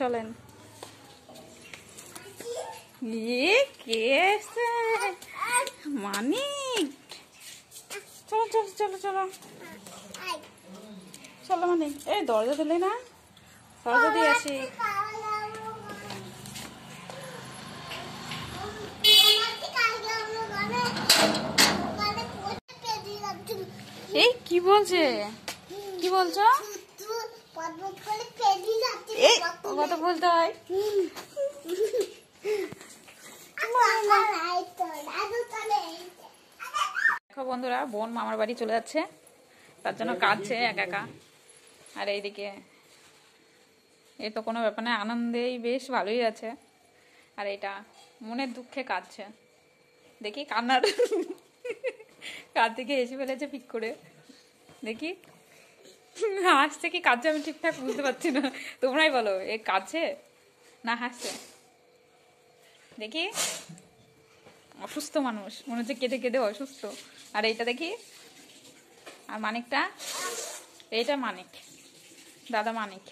চলেন। কে এসছে? মানিক, চলো চলো চলো চলো চলো। মানিক, এই দরজা দিলে না, দরজা দিয়ে আসি। এই কি বলছে? কি বলছো? এই কথা বলতে হয়। দেখো বন্ধুরা, বোন মামার বাড়ি চলে যাচ্ছে, তার জন্য কাঁদছে একা একা। আর এইদিকে এ তো কোনো ব্যাপার না, আনন্দেই বেশ ভালোই আছে। আর এটা মনের দুঃখে কাঁদছে। দেখি কান্নার কাঁদ থেকে এসে ফেলেছে পিক করে। দেখি হাসছে কি কাঁদছে আমি ঠিকঠাক বুঝতে পারছি না, তোমরাই বলো এ কাঁদছে না হাসছে। দেখি অসুস্থ মানুষ, মনে হচ্ছে কেঁদে কেঁদে অসুস্থ। আর এইটা দেখি, আর মানিকটা, এইটা মানিক, দাদা মানিক।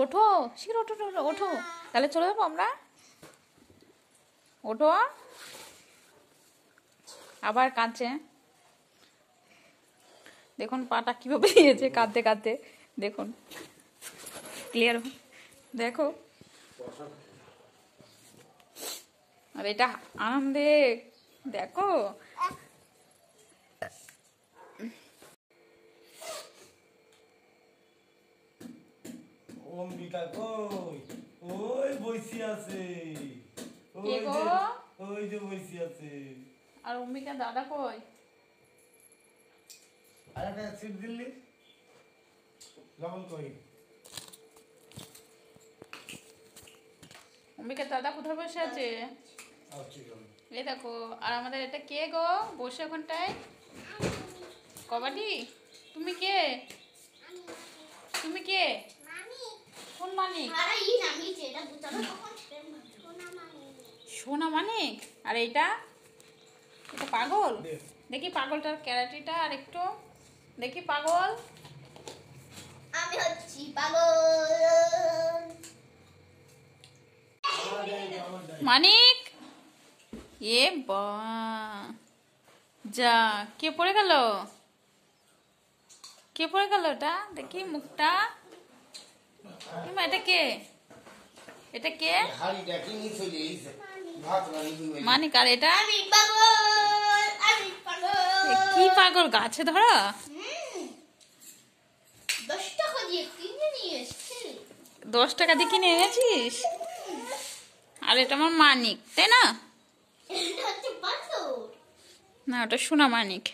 ওঠো শির, ওঠো ওঠো, তাহলে চলে যাবো আমরা। ওঠো। আবার কাঁদছে, দেখুন পাটা কিভাবে দিয়েছে কাঁদতে কাঁদতে, দেখুন ক্লিয়ার দেখো। আর এটা আনন্দে দেখো। অম্বিকা কই? ওই বসে আছে, ওই যে বসে আছে। আর অম্বিকা দাদা কই? আর একটা সিট দিল্লি লবণ কই? অম্বিকা দাদা কোথায় বসে আছে? এই দেখো। আর আমাদের এটা কে গো বসে ওখানটায়? কবাডি। তুমি কে? তুমি কে? কোন মানিক? সোনা মানিক। আর এইটা, এটা পাগল। দেখি পাগলটার ক্যারাটিটা আর একটু দেখি। পাগল, আমি হচ্ছি পাগল। মানিক। এ বা, যা, কে পড়ে গেল? কে পড়ে গেল? ওটা দেখি মুখটা। এটা কে? এটা কে? মানিক। আর এটা কি পাগল? গাছে ধরা? 10 টাকা দিয়ে কিনে নিয়ে এসেছি। 10 টাকা দিয়ে কিনে এনেছিস? আর এটা আমার মানিক, তাই না? এটা হচ্ছে বান্দর। না, ওটা সোনা মানিক।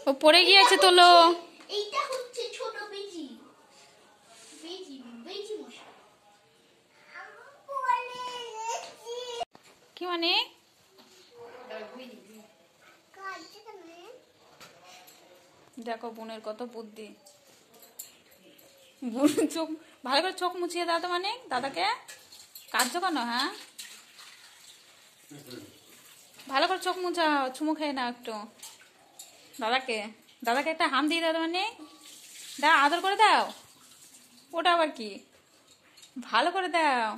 ও পড়ে গিয়েছে, তোলো। এইটা হচ্ছে ছোট বেজি। বেজি বেজি মশা। কি মানে? দেখো বোনের কত বুদ্ধি। বোন চোখ ভালো করে চোখ মুছিয়ে দাও তো। মানে দাদাকে কাঁদছো কেন? হ্যাঁ, ভালো করে চোখ মুছাও, চুমু খেয়ে নাও একটু। দাদাকে দাদাকে একটা হাম দিয়ে দাও। মানে দাও, আদর করে দাও। ওটা আবার কি? ভালো করে দাও।